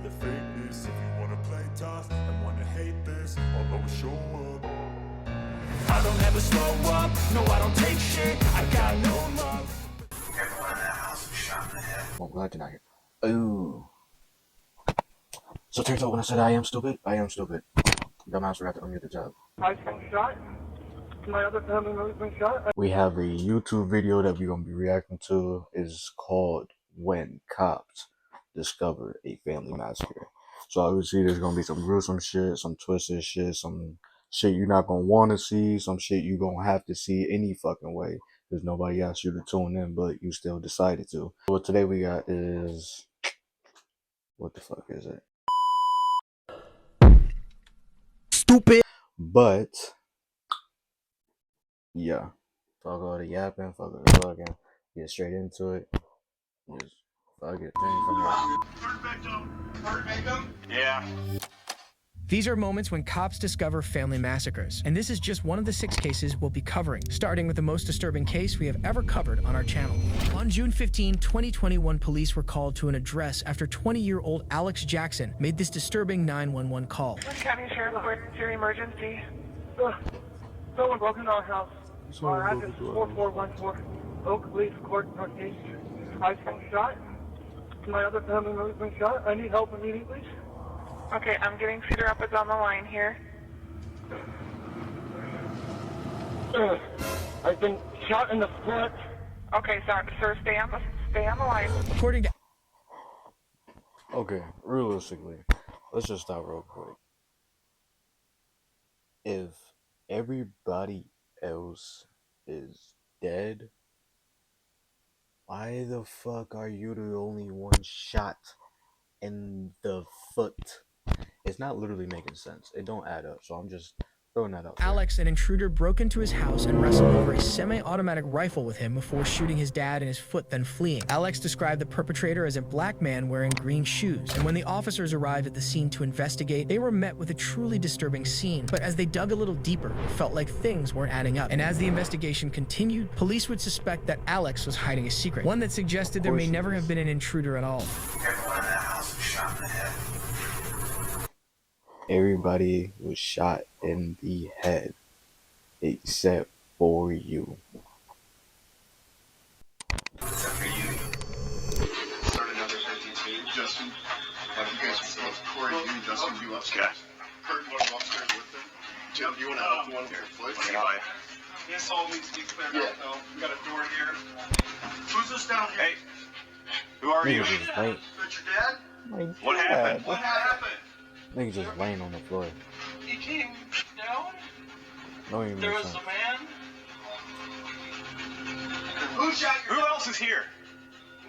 the fakeness. If you wanna play tough and wanna hate this, I'll always show up. I don't ever slow up, no I don't take shit, I got no love. Everyone in that house was shot in the head. I'm glad you're not here. Ooh. So turns out when I said I am stupid. Dumbass forgot to unmute the job. I've been shot. My other family member's been shot. We have a YouTube video that we're gonna be reacting to. Is called "When Cops Discover a Family Massacre." So obviously there's gonna be some gruesome shit, some twisted shit, some shit you're not gonna want to see, some shit you're gonna have to see any fucking way because nobody asked you to tune in, but you still decided to. What today we got is, what the fuck is it? Stupid. But yeah, fuck all the yapping, fuck all the talking, get straight into it. Just fuck it, Yeah. These are moments when cops discover family massacres, and this is just one of the 6 cases we'll be covering, starting with the most disturbing case we have ever covered on our channel. On June 15, 2021, police were called to an address after 20-year-old Alex Jackson made this disturbing 911 call. County Sheriff, where's your emergency? Someone broke into our house. Our address is 4414 Oak Leaf Court, Northeast. I've been shot. My other family member's been shot. I need help immediately. Okay, I'm getting Cedar Rapids on the line here. I've been shot in the foot. Okay, sorry, sir, stay on the line. According to Okay, realistically, let's just stop real quick. If everybody else is dead, why the fuck are you the only one shot in the foot? It's not literally making sense. It don't add up, so I'm just throwing that out there. Alex, an intruder broke into his house and wrestled over a semi-automatic rifle with him before shooting his dad in his foot, then fleeing. Alex described the perpetrator as a black man wearing green shoes, and when the officers arrived at the scene to investigate, they were met with a truly disturbing scene. But as they dug a little deeper, it felt like things weren't adding up. And as the investigation continued, police would suspect that Alex was hiding a secret, one that suggested there may never have been an intruder at all. Everyone in that house was shot in the head. Everybody was shot in the head, except for you. Except for you. Start another 52. Justin, have you guys both, Corey, you and Justin, you upstairs. Okay. Kurt, you want to go upstairs with them? Jim, do you want to help the one with your foot? Bye. This all needs to be cleared out, though. We got a door here. Who's this down here? Hey, who are you? Niggas just laying. That's your dad? What happened? What happened? Niggas just laying on the floor. He came down. No even There makes was sense. a man. Who shot your Who else is here?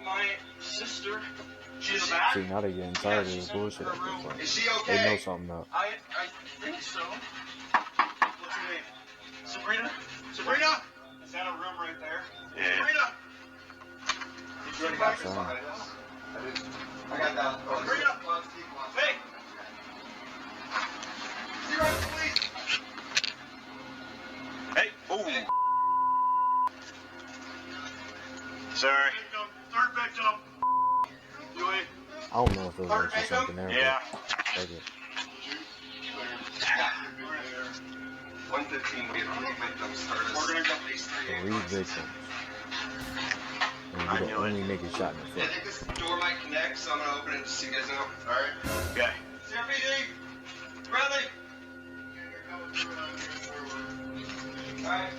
My sister. She's back? See, now they getting tired of this she's in bullshit. her room. Is she They know okay? something up. I think so. What's her name? Sabrina? Sabrina? Is that a room right there? Yeah. Sabrina! Sorry. I got that. Sabrina! Hey! Zero, please! Hey, oh. Sorry. Victim, third victim. Dewey. I don't know if it was actually something there. Yeah. But fuck it. 115, we have 3 victims started. We're gonna go at least 3. 3 victims. And you the only nigga shot in the I foot. think this door might connect, so I'm gonna open it just so you guys know. Alright. Okay. CRPD! Bradley! Alright.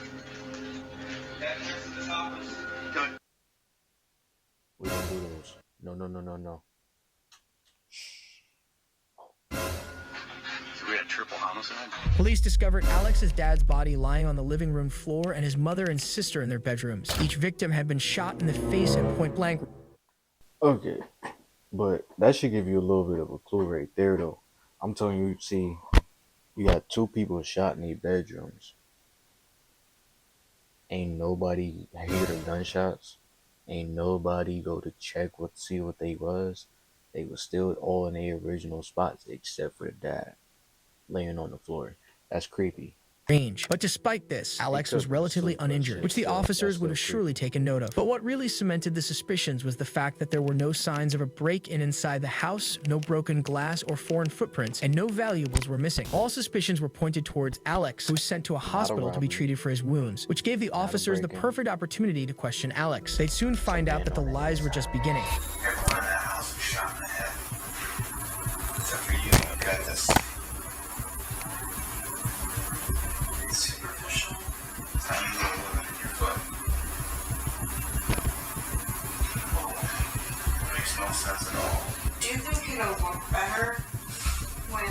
Yeah, next to this office. Good. We don't do those. No. So we had triple homicide? Police discovered Alex's dad's body lying on the living room floor and his mother and sister in their bedrooms. Each victim had been shot in the face at point blank. Okay. But that should give you a little bit of a clue right there, though. I'm telling you, see, you got 2 people shot in their bedrooms. Ain't nobody hear the gunshots. Ain't nobody go to check see what they was. They was still all in their original spots except for the dad laying on the floor. That's creepy. range. But despite this, Alex was relatively uninjured, which the officers would have surely taken note of. But what really cemented the suspicions was the fact that there were no signs of a break-in inside the house, no broken glass or foreign footprints, and no valuables were missing. All suspicions were pointed towards Alex, who was sent to a hospital to be treated for his wounds, which gave the officers the perfect opportunity to question Alex. They'd soon find out that the lies were just beginning. Everyone in that house was shot in the head. Except for you, you got this. Superficial. Tiny little wound in your foot. Oh, it makes no sense at all. Do you think it'll look better when,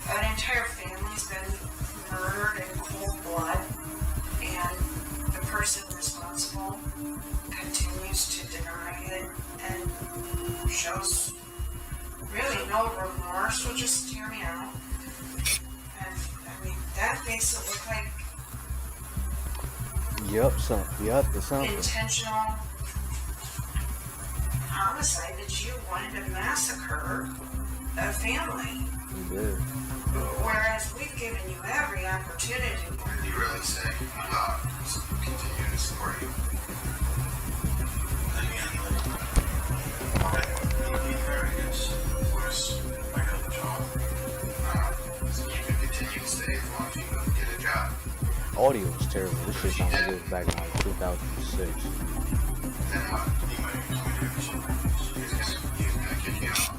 an entire family's been murdered in cold blood, and the person responsible continues to deny it and shows really no remorse, will just hear me out. And I mean, that makes it look like It's something. intentional homicide, that you wanted to massacre a family. You did. Whereas we've given you every opportunity. What did you really say? My dog is continuing to support you. Again, like, be fair, I guess. Of course, I got the job. So you can continue to stay as long as you can get a job. Audio was terrible. This shit sounded like this back in like 2006. Then what? You might do something. He's gonna kick you out.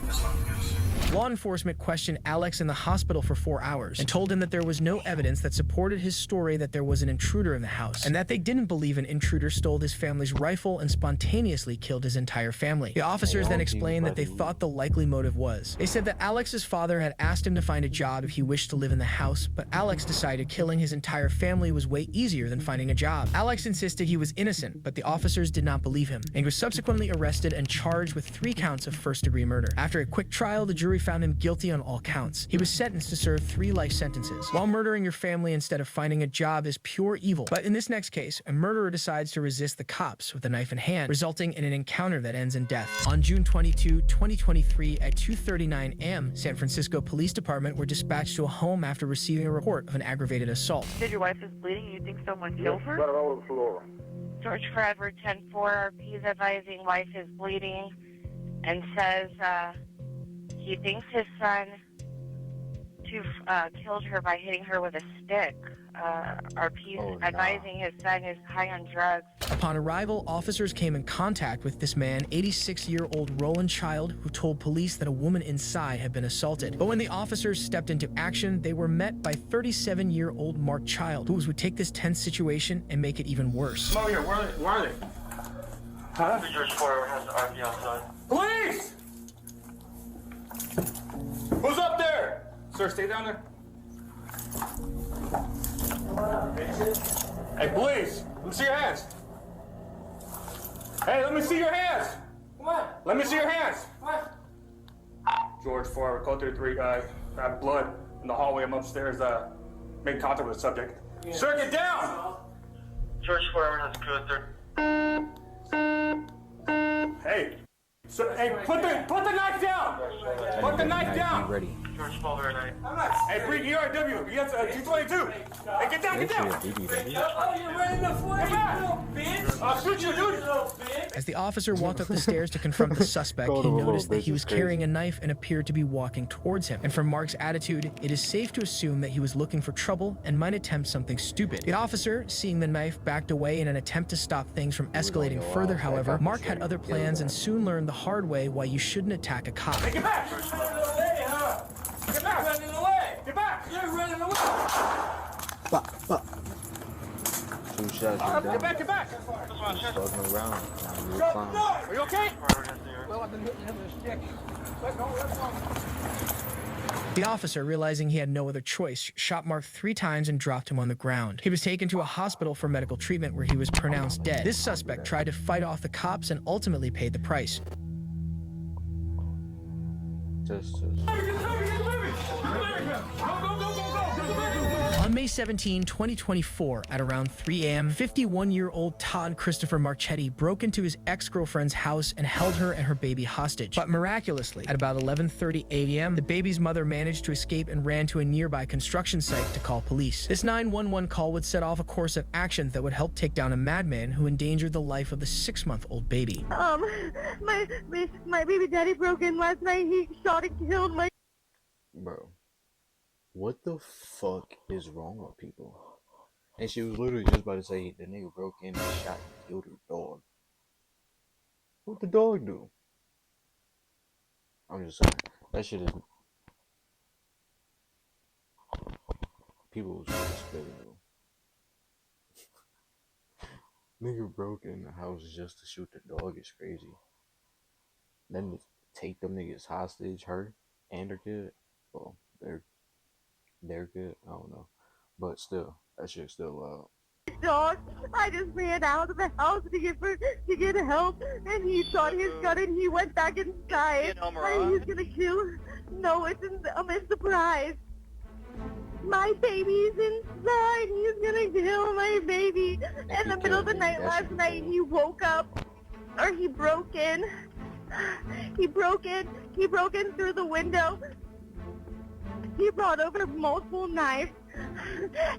That's what I'm gonna say. Law enforcement questioned Alex in the hospital for 4 hours and told him that there was no evidence that supported his story that there was an intruder in the house, and that they didn't believe an intruder stole his family's rifle and spontaneously killed his entire family. The officers then explained that they thought the likely motive was. They said that Alex's father had asked him to find a job if he wished to live in the house, but Alex decided killing his entire family was way easier than finding a job. Alex insisted he was innocent, but the officers did not believe him, and was subsequently arrested and charged with 3 counts of first-degree murder. After a quick trial, the jury found him guilty on all counts. He was sentenced to serve 3 life sentences. While murdering your family instead of finding a job is pure evil, but in this next case, a murderer decides to resist the cops with a knife in hand, resulting in an encounter that ends in death. On June 22, 2023, at 2:39 a.m., San Francisco Police Department were dispatched to a home after receiving a report of an aggravated assault. Said your wife is bleeding. You think someone killed her? George Forever 10-4, RP is advising wife is bleeding and says he thinks his son killed her by hitting her with a stick. RP advising his son is high on drugs. Upon arrival, officers came in contact with this man, 86-year-old Roland Child, who told police that a woman inside had been assaulted. But when the officers stepped into action, they were met by 37-year-old Mark Child, who would take this tense situation and make it even worse. Come over here. Where are they? Huh? George Forever has the RP outside. Police! Who's up there? Sir, stay down there. Hey, police! Let me see your hands. Hey, let me see your hands. What? Let me see your hands. What? George Forever, code 33 guy. Had blood in the hallway. I'm upstairs. Made contact with the subject. Yeah. Sir, get down. George Forever has code 30. Hey. So, hey, put the knife down! Put the knife down! Ready. George Forever, hey, bring ERW. You have 222. Hey, get down, get down! Oh, you're ready to fight, bitch! I'll shoot you, dude! As the officer walked up the stairs to confront the suspect, he noticed that he was carrying a knife and appeared to be walking towards him. And from Mark's attitude, it is safe to assume that he was looking for trouble and might attempt something stupid. The officer, seeing the knife, backed away in an attempt to stop things from escalating further. However, Mark had other plans and soon learned the hard way why you shouldn't attack a cop. Hey, get back! You're running away, huh? Get back! You're running away! Get back! You're running away! Fuck. 2 shots. Get back, get back! Fucking around. Are you okay? Well, I've been hitting him with a stick. The officer, realizing he had no other choice, shot Mark 3 times and dropped him on the ground. He was taken to a hospital for medical treatment where he was pronounced dead. This suspect tried to fight off the cops and ultimately paid the price. On May 17, 2024, at around 3 a.m., 51-year-old Todd Christopher Marchetti broke into his ex-girlfriend's house and held her and her baby hostage. But miraculously, at about 11:30 a.m., the baby's mother managed to escape and ran to a nearby construction site to call police. This 911 call would set off a course of action that would help take down a madman who endangered the life of the 6-month-old baby. My baby daddy broke in last night. He shot and killed my... Bro, what the fuck is wrong with people? And she was literally just about to say the nigga broke in and shot and killed her dog. What the dog do? I'm just saying, that shit is... People was despicable. Nigga broke in the house just to shoot the dog is crazy. Then to take them niggas hostage, her and her kid. Well, they're good. I don't know, but still, that shit's still loud. Dog, I just ran out of the house to get help, and he shot his gun and he went back inside. And he's gonna kill. No, it's a surprise. My baby's inside. He's gonna kill my baby. In the middle of the night last night, he woke up, or he broke in. He broke in through the window. He brought over multiple knives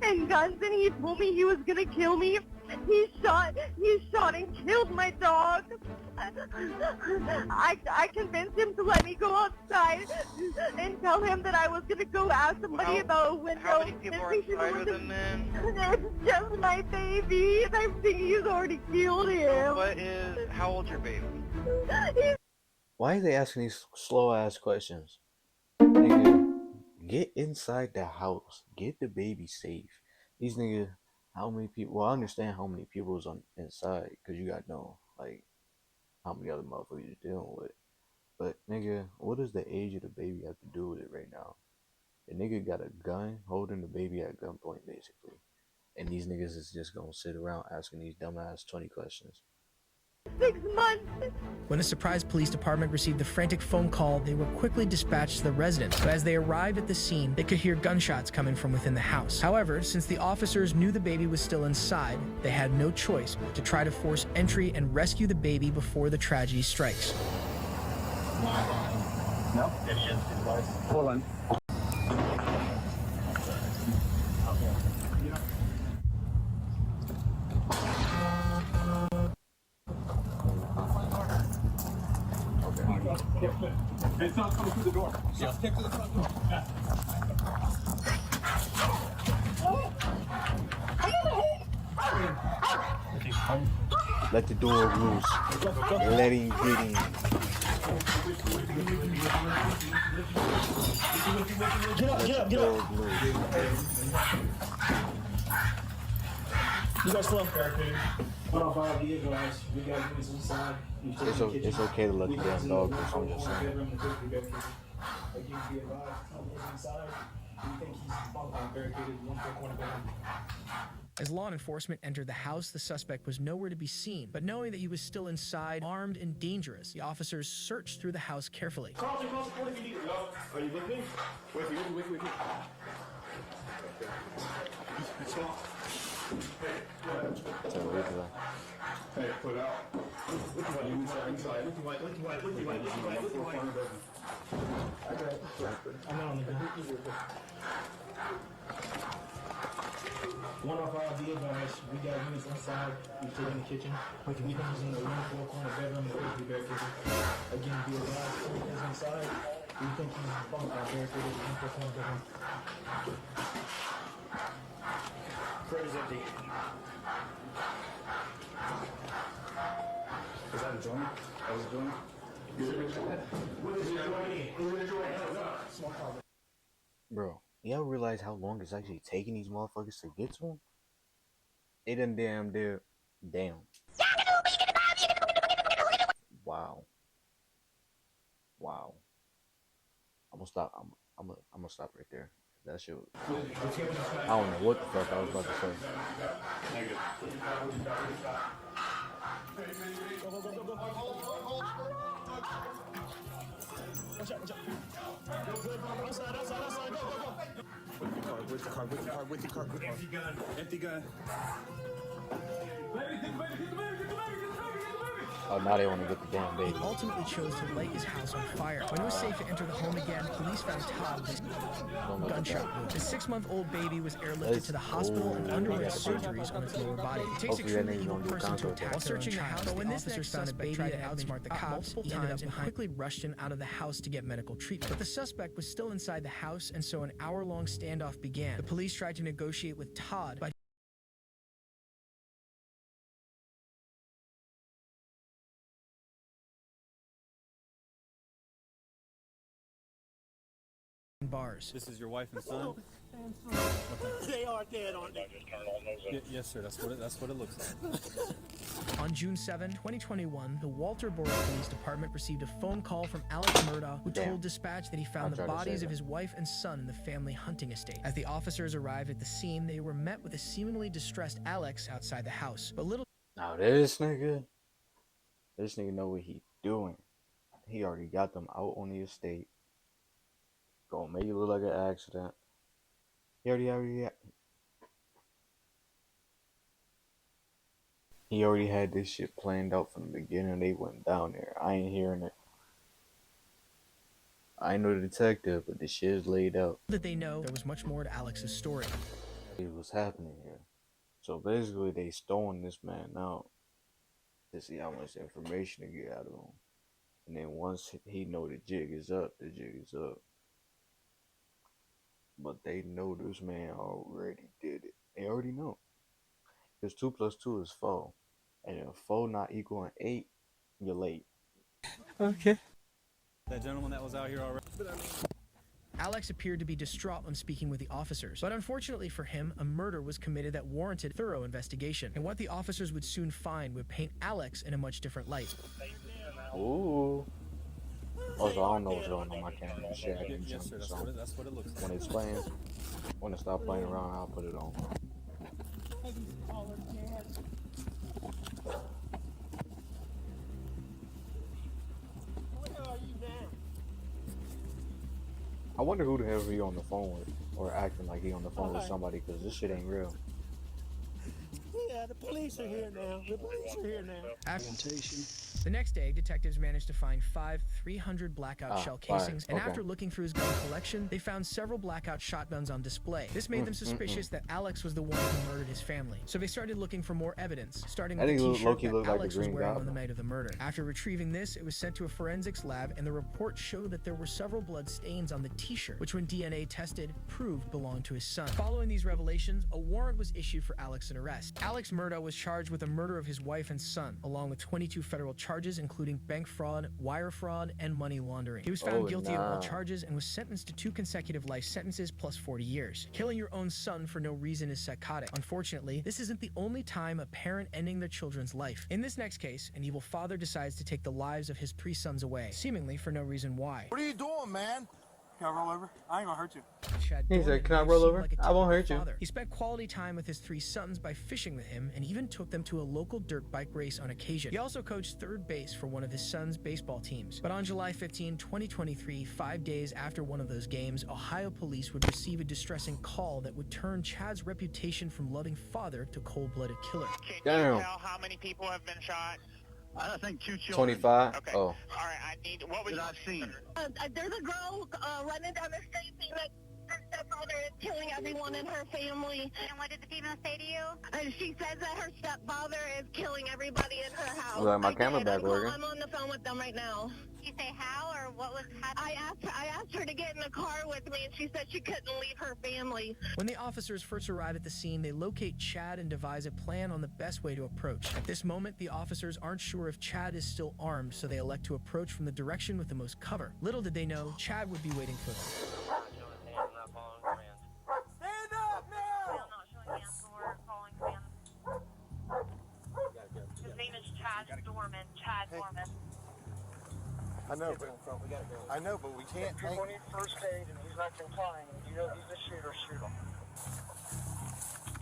and guns, and he told me he was gonna kill me. He shot and killed my dog. I convinced him to let me go outside and tell him that I was gonna go ask somebody about a window. How many people are inside with him, man? It's just my baby, and I think he's already killed him. How old's your baby? Why are they asking these slow ass questions? Nigga, get inside the house. Get the baby safe. These niggas, how many people? Well, I understand how many people's on inside, cause you gotta know like how many other motherfuckers you're dealing with. But nigga, what does the age of the baby have to do with it right now? The nigga got a gun, holding the baby at gunpoint basically, and these niggas is just gonna sit around asking these dumbass 20 questions. 6 months. When the surprise police department received the frantic phone call, they were quickly dispatched to the residence. But as they arrived at the scene, they could hear gunshots coming from within the house. However, since the officers knew the baby was still inside, they had no choice but to try to force entry and rescue the baby before the tragedy strikes. No? Hold on. It's not coming through the door. Just take to the front door. Let the door loose. Let him get in. Get up. You guys slow. It's okay to let the damn dog loose. I'm just saying. As law enforcement entered the house, the suspect was nowhere to be seen. But knowing that he was still inside, armed and dangerous, the officers searched through the house carefully. Carlton, what if you need it, y'all? Are you with me? Wait. Hey, put it out. Look at inside. Look I got it. I'm not on the ground. One off our be advised, we got units inside. We take in the kitchen. We think he's in the 1-4 corner bedroom and the kitchen. Again, be advised, everything's inside. We think he's barricaded in the 1-4 corner bedroom. Fred is empty. Is that a joint? That was a joint? What is your joint? Bro, y'all realize how long it's actually taking these motherfuckers to get to him? They done damn. Wow. I'm gonna stop. I'm gonna stop right there. That shit. I don't know what the fuck I was about to say. Watch out. Outside, go. With the car, with the car, with the car, with the car. Empty gun, empty gun. Oh, now they want to get the damn baby. He ultimately chose to light his house on fire. When it was safe to enter the home again, police found Todd with his gunshot wound. The 6-month-old baby was airlifted to the hospital and underwent surgeries on its lower body. It takes a truly evil person to attack searching the house. But when this officers found a baby that had outsmart the cops, he ended up and quickly rushed him out of the house to get medical treatment. But the suspect was still inside the house, and so an hour-long standoff began. The police tried to negotiate with Todd by bars. This is your wife and son? They are dead, aren't they? Yes, sir. That's what it looks like. On June 7, 2021, the Walterboro Police Department received a phone call from Alex Murdaugh, who told dispatch that he found the bodies of his wife and son in the family hunting estate. As the officers arrived at the scene, they were met with a seemingly distressed Alex outside the house. But little Now this nigga know what he doing. He already got them out on the estate. Gonna make it look like an accident. He already had this shit planned out from the beginning. They went down there. I ain't hearing it. I ain't no detective, but the shit is laid out. did they know, there was much more to Alex's story. It was happening here. So basically, they stolen this man out to see how much information to get out of him. And then once he know the jig is up, the jig is up. But they know this man already did it. They already know. Because 2 + 2 is 4. And if 4 not equaling 8, you're late. Okay. That gentleman that was out here already. Alex appeared to be distraught when speaking with the officers. But unfortunately for him, a murder was committed that warranted thorough investigation. And what the officers would soon find would paint Alex in a much different light. Ooh. Also, I don't know what's going on my camera. Shit, I can Yes, sir. jump, That's what it looks like. when it's playing, when it stop playing around, I'll put it on. I wonder who the hell he on the phone with, or acting like he on the phone with somebody, because this shit ain't real. Yeah, the police are here now. The police are here now. The next day, detectives managed to find 5 300 blackout shell casings, and after looking through his gun collection, they found several blackout shotguns on display. This made them suspicious that Alex was the one who murdered his family. So they started looking for more evidence, starting with the t-shirt that Alex was wearing on the night of the murder. After retrieving this, it was sent to a forensics lab, and the report showed that there were several blood stains on the t-shirt, which when DNA tested, proved belonged to his son. Following these revelations, a warrant was issued for Alex's arrest. Alex Murdaugh was charged with the murder of his wife and son, along with 22 federal charges, including bank fraud, wire fraud, and money laundering. He was found guilty of all charges and was sentenced to 2 consecutive life sentences plus 40 years. Killing your own son for no reason is psychotic. Unfortunately, this isn't the only time a parent ending their children's life. In this next case, an evil father decides to take the lives of his 3 sons away, seemingly for no reason why. What are you doing, man? Can I roll over? I ain't gonna hurt you. He said, "Can I roll over? I won't hurt you." He spent quality time with his 3 sons by fishing with him and even took them to a local dirt bike race on occasion. He also coached third base for one of his son's baseball teams. But on July 15, 2023, 5 days after one of those games, Ohio police would receive a distressing call that would turn Chad's reputation from loving father to cold-blooded killer. Damn. Can you tell how many people have been shot? I think 2 children. 25? Okay. Oh. All right, I need, what was That I've seen. There's a girl running down the street saying that her stepfather is killing everyone in her family. And what did the female say to you? And she says that her stepfather is killing everybody in her house. Look, my camera back working. I'm on the phone with them right now. Did you say how or what was happening? I asked her to get in the car with me, and she said she couldn't leave her family. When the officers first arrive at the scene, they locate Chad and devise a plan on the best way to approach. At this moment, the officers aren't sure if Chad is still armed, so they elect to approach from the direction with the most cover. Little did they know, Chad would be waiting for them. Stand up now! Not showing hands, so we're calling command. His name is Chad Dorman. Chad Dorman. I know, but we can't. If people need first aid and he's not complying, you know he's a shooter, shoot him.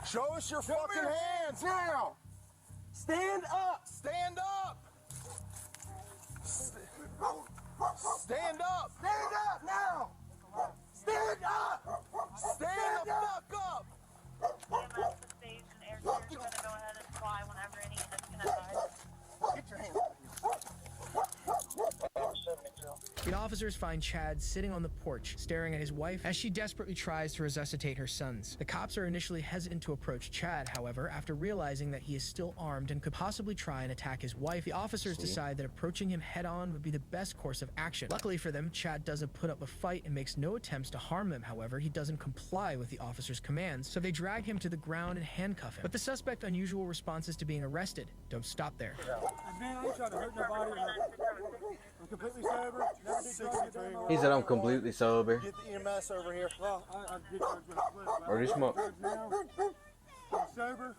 Show us your fucking hands now! Stand up! Stand up! Stand up! Stand up now! Stand up! Stand the fuck up! EMS to stage and air clear is going to go ahead and fly whenever any units can advise. Get your hands up here. The officers find Chad sitting on the porch, staring at his wife as she desperately tries to resuscitate her sons. The cops are initially hesitant to approach Chad, however, after realizing that he is still armed and could possibly try and attack his wife, the officers decide that approaching him head-on would be the best course of action. Luckily for them, Chad doesn't put up a fight and makes no attempts to harm them. However, he doesn't comply with the officers' commands, so they drag him to the ground and handcuff him. But the suspect's unusual responses to being arrested don't stop there. Man, I ain't trying to hurt nobody. I'm completely sober. Never did drugs. He said I'm completely sober. Get the EMS over here. Well, I did drugs with a flip. Or they smoke. Now, I'm sober.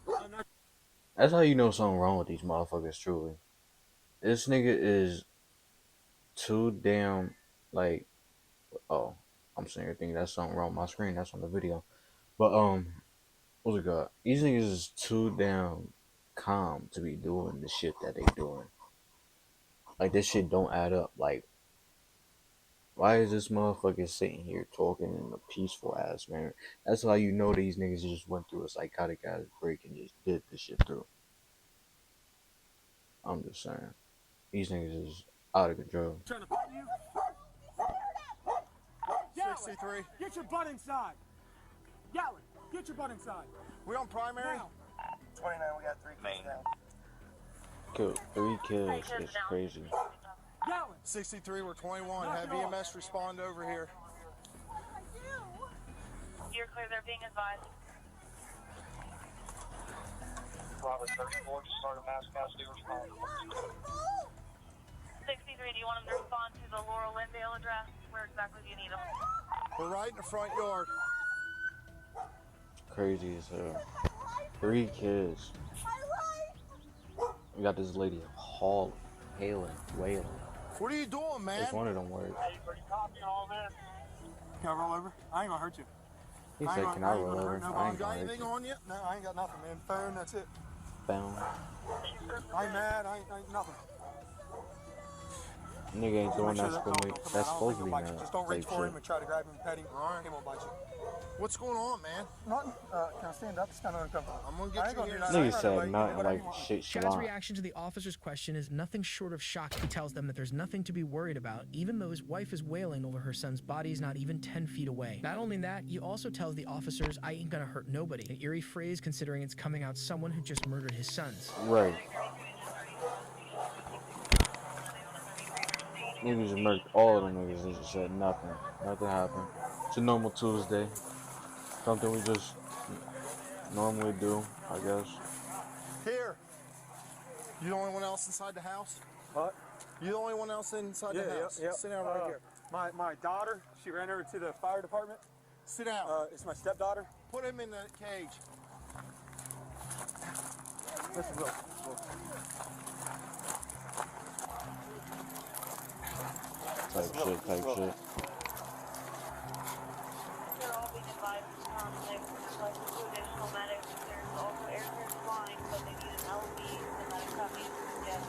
I'm not. That's how you know something wrong with these motherfuckers, truly. This nigga is too damn, like, oh, I'm saying everything. That's something wrong with my screen. That's on the video. But, what's it called? These niggas is too damn calm to be doing the shit that they doing. Like, this shit don't add up. Like, why is this motherfucker sitting here talking in a peaceful ass manner? That's how you know these niggas just went through a psychotic ass break and just did this shit through. I'm just saying. These niggas is out of control. Trying to fight you? 63. Get your butt inside. Yowler, get your butt inside. We on primary? Now. 29, we got 3 kids down. Killed 3 kids. It's crazy. 63, we're 21. Have EMS respond over here. You're clear, they're being advised. Probably 34, just started mass custody response. 63, do you want them to respond to the Laurel Lindale address? Where exactly do you need them? We're right in the front yard. Crazy as hell. 3 kids. We got this lady hailing, wailing. What are you doing, man? It's one of them words. Hey, pretty copy all this. Can I roll over? I ain't gonna hurt you. He said, can I roll over? I ain't Got gonna hurt anything you. on you? No, I ain't got nothing, man. Phone, that's it. Bound. I ain't mad. I ain't nothing. Nigga ain't doing Make sure that that for me. dog don't come That's out. I supposed to don't be think he'll bite you. Just don't reach type for him shit. and try to grab him and pet him. Alright. He won't bite you. What's going on, man? Nothing. Can I stand up? It's kind of uncomfortable. I'm gonna I get ain't you gonna here. do that. Nigga said nothing like shit Chad's shalom. reaction to the officer's question is nothing short of shock. He tells them that there's nothing to be worried about, even though his wife is wailing over her son's body is not even 10 feet away. Not only that, he also tells the officers, I ain't gonna hurt nobody, an eerie phrase considering it's coming out someone who just murdered his sons. Right. Niggas murked all of them niggas and just said nothing. Nothing happened. It's a normal Tuesday. Something we just normally do, I guess. Here. You the only one else inside the house? What? You the only one else inside the house? Yeah. Sit down right here. My daughter, she ran over to the fire department. Sit down. It's my stepdaughter. Put him in the cage. This is Will. Type shit. They're all being advised to come. They've requested 2 additional medics. There's also air clear flying, but they need an LV and medic copy. Yes.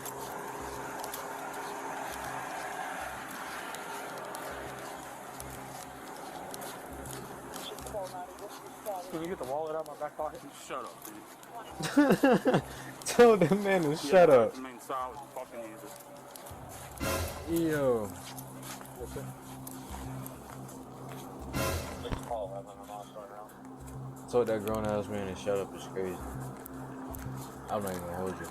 Can you get the wallet out of my back pocket? Shut up, dude. Tell that man to shut up. I mean, solid fucking easy. Yo. Told that grown ass man to shut up is crazy. I'm not even gonna hold you.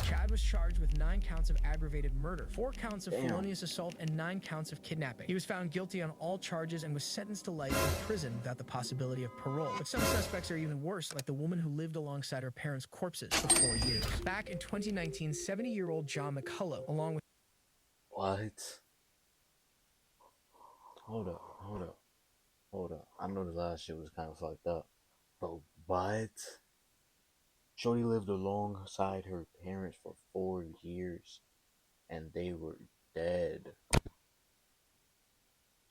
Chad was charged with 9 counts of aggravated murder, 4 counts of felonious assault, and 9 counts of kidnapping. He was found guilty on all charges and was sentenced to life in prison without the possibility of parole. But some suspects are even worse, like the woman who lived alongside her parents' corpses for 4 years. Back in 2019, 70-year-old John McCullough, along with What? Hold up. I know the last shit was kind of fucked up. But what? Shorty lived alongside her parents for 4 years. And they were dead.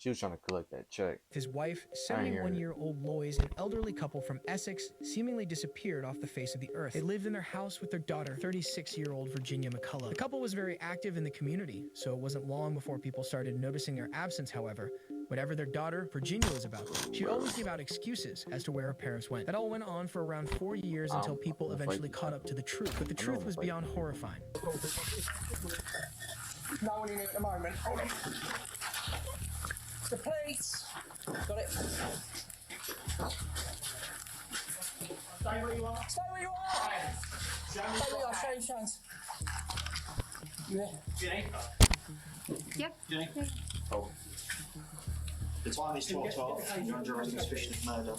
She was trying to collect that check. His wife, I ain't hearing it. 71-year-old Lois, an elderly couple from Essex, seemingly disappeared off the face of the earth. They lived in their house with their daughter, 36-year-old Virginia McCullough. The couple was very active in the community, so it wasn't long before people started noticing their absence, however. Whatever their daughter, Virginia, was about, she'd always give out excuses as to where her parents went. That all went on for around 4 years until people eventually caught up to the truth. But the truth was beyond horrifying. No one in here at the moment. Hold on. The police. Got it. Stay where you are. Stay where you are. Stay where you are. Show your chance. You there? Jenny? Yep. Jenny? Oh. The time is 12:12. You're under arrest on suspicion of murder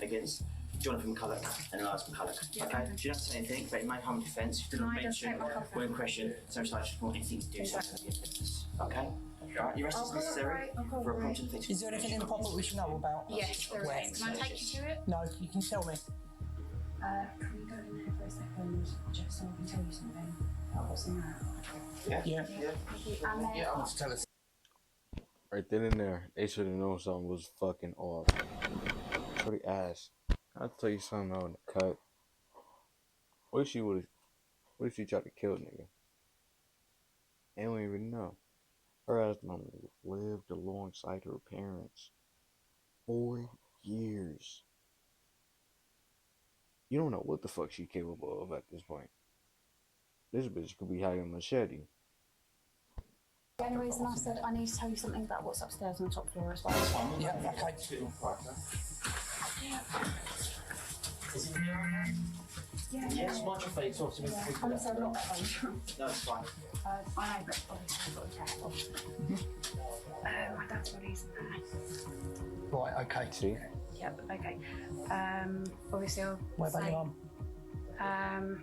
against Jonathan McCullough and Elias McCullough. Yeah. Okay? You don't have to say anything, but it may harm defence. If you No, didn't I just mention take my cover. or in question, so much like just want anything to do so with your business. Okay? Alright, your arrest is necessary for a prompt and effective. Is there anything in the pocket we should know about? Yes, there Where? is. Can I take you to it? No, you can tell me. Can we go in there for a second, just so I can tell you something about what's in there? Yeah. Thank you. And then, Yeah, I want to tell us. Right then and there, they should have known something was fucking off. So they asked, I'll tell you something on the cut. What if she tried to kill a nigga? They don't even know. Her ass mom lived alongside her parents 4 years. You don't know what the fuck she's capable of at this point. This bitch could be hiding a machete. the only reason I said I need to tell you something about what's upstairs on the top floor as well. Yeah, okay. Yeah. Yes, watch your face, also. Yeah. I'm sorry, not that one. No, it's fine. I know, but obviously I've got to check. My dad's body's in there. Right, okay. See? Yep, okay. Obviously I'll What about say, your mum?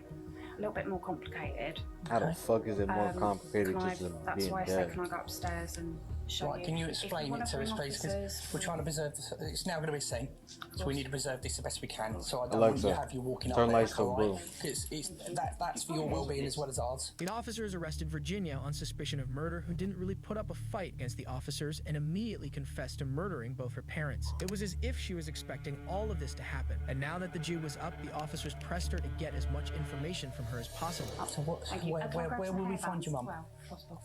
a little bit more complicated. How the fuck is it more complicated Can just than that's being why I dead? said, can I go upstairs and show Right, you? can you If explain wanna it to bring us, please? Because officers we're trying to preserve this. It's now going to be seen, so we need to preserve this the best we can. So I don't Alexa, want to have you walking up turn there, lights to all right? blue. Because that's for your well-being as well as ours. The officers arrested Virginia on suspicion of murder, who didn't really put up a fight against the officers and immediately confessed to murdering both her parents. It was as if she was expecting all of this to happen. And now that the Jew was up, the officers pressed her to get as much information from her as possible. So where will we find your mum?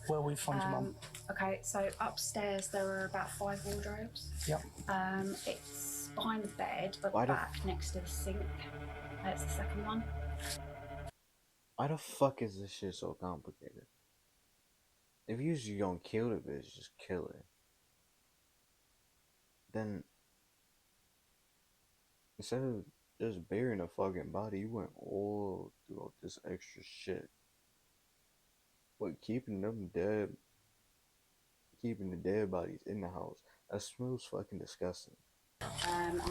Where will we find your mum? Okay, so upstairs there are about 5 wardrobes. Yep. It's behind the bed, but Why the back next to the sink. That's the second one. Why the fuck is this shit so complicated? If you just gonna kill the bitch, just kill her. Then, instead of just burying a fucking body, you went all through all this extra shit. But keeping them dead, keeping the dead bodies in the house, that smells fucking disgusting. I've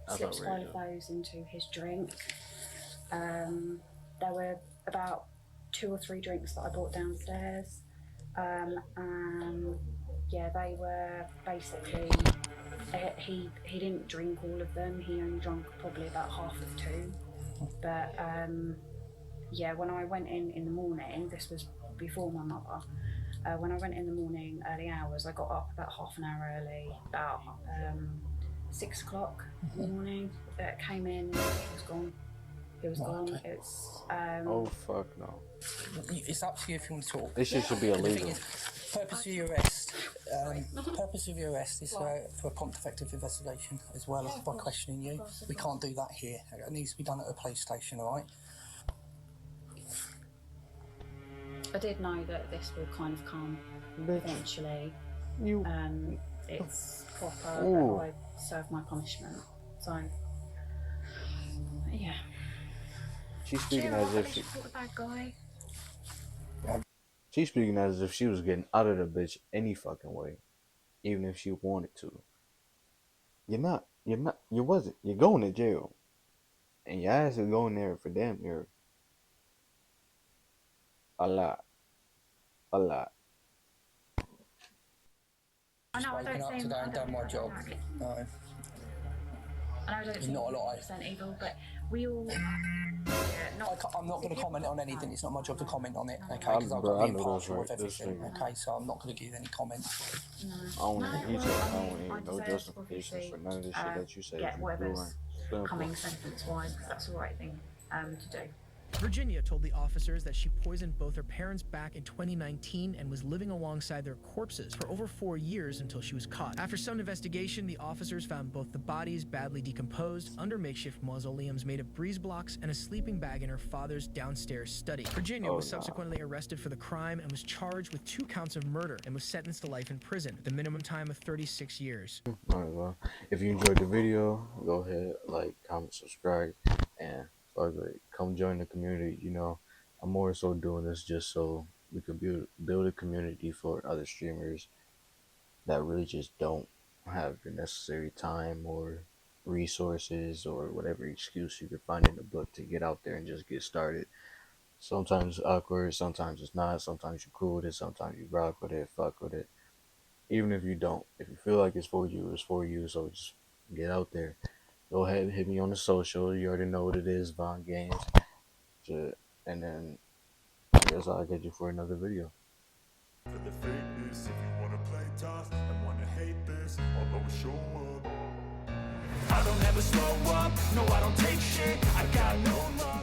That's slipped 5 outrageous. of those into his drink. There were about 2 or 3 drinks that I brought downstairs. And yeah, they were basically, he didn't drink all of them. He only drank probably about half of 2. But yeah, when I went in the morning, this was before my mother. When I went in the morning, early hours, I got up about half an hour early, about 6 o'clock in the morning. Came in, and he was gone. He was gone. It's Oh fuck no. It's up to you if you want to talk. This shit should be The thing illegal. is, purpose of your arrest. Purpose of your arrest is for a prompt, effective investigation, as well as by questioning you. We can't do that here. It needs to be done at a police station, all right? I did know that this will kind of come eventually. You. It's proper Ooh. that I serve my punishment. So, yeah. She's speaking Cheer as up, if at she, least you caught the bad guy. she's speaking as if she was getting out of the bitch any fucking way, even if she wanted to. You're not. You wasn't. You're going to jail, and your ass is going there for damn near a lot. I know, I Waking don't up seem... today and done my job. No. And I don't There's think not a lot he's 100% evil, but we all. I'm not going to comment on anything. It's not my job to comment on it, okay? I'm- Because I've bro, got I to be know that's impartial with right. This everything, thing- okay? So I'm not going to give any comments. I don't need to. I don't need no deserve, justifications obviously, for none of this shit that you say. get You whatever's doing coming sentence-wise, because that's the right thing to do. Virginia told the officers that she poisoned both her parents back in 2019 and was living alongside their corpses for over 4 years until she was caught. After some investigation, the officers found both the bodies badly decomposed under makeshift mausoleums made of breeze blocks and a sleeping bag in her father's downstairs study. Virginia was subsequently arrested for the crime and was charged with 2 counts of murder and was sentenced to life in prison, with a minimum time of 36 years. Alright, well, if you enjoyed the video, go ahead, like, comment, subscribe, and come join the community. You know, I'm more so doing this just so we could build a community for other streamers that really just don't have the necessary time or resources or whatever excuse you could find in the book to get out there and just get started. Sometimes it's awkward, sometimes it's not, sometimes you're cool with it, sometimes you rock with it, fuck with it. Even if you don't, if you feel like it's for you, it's for you. So just get out there. Go ahead and hit me on the social. You already know what it is, Von Games. And then I guess I'll get you for another video. For the fakeness, if you wanna play tough and wanna hate this, I'll always show up. I don't ever slow up, no I don't take shit, I got no love.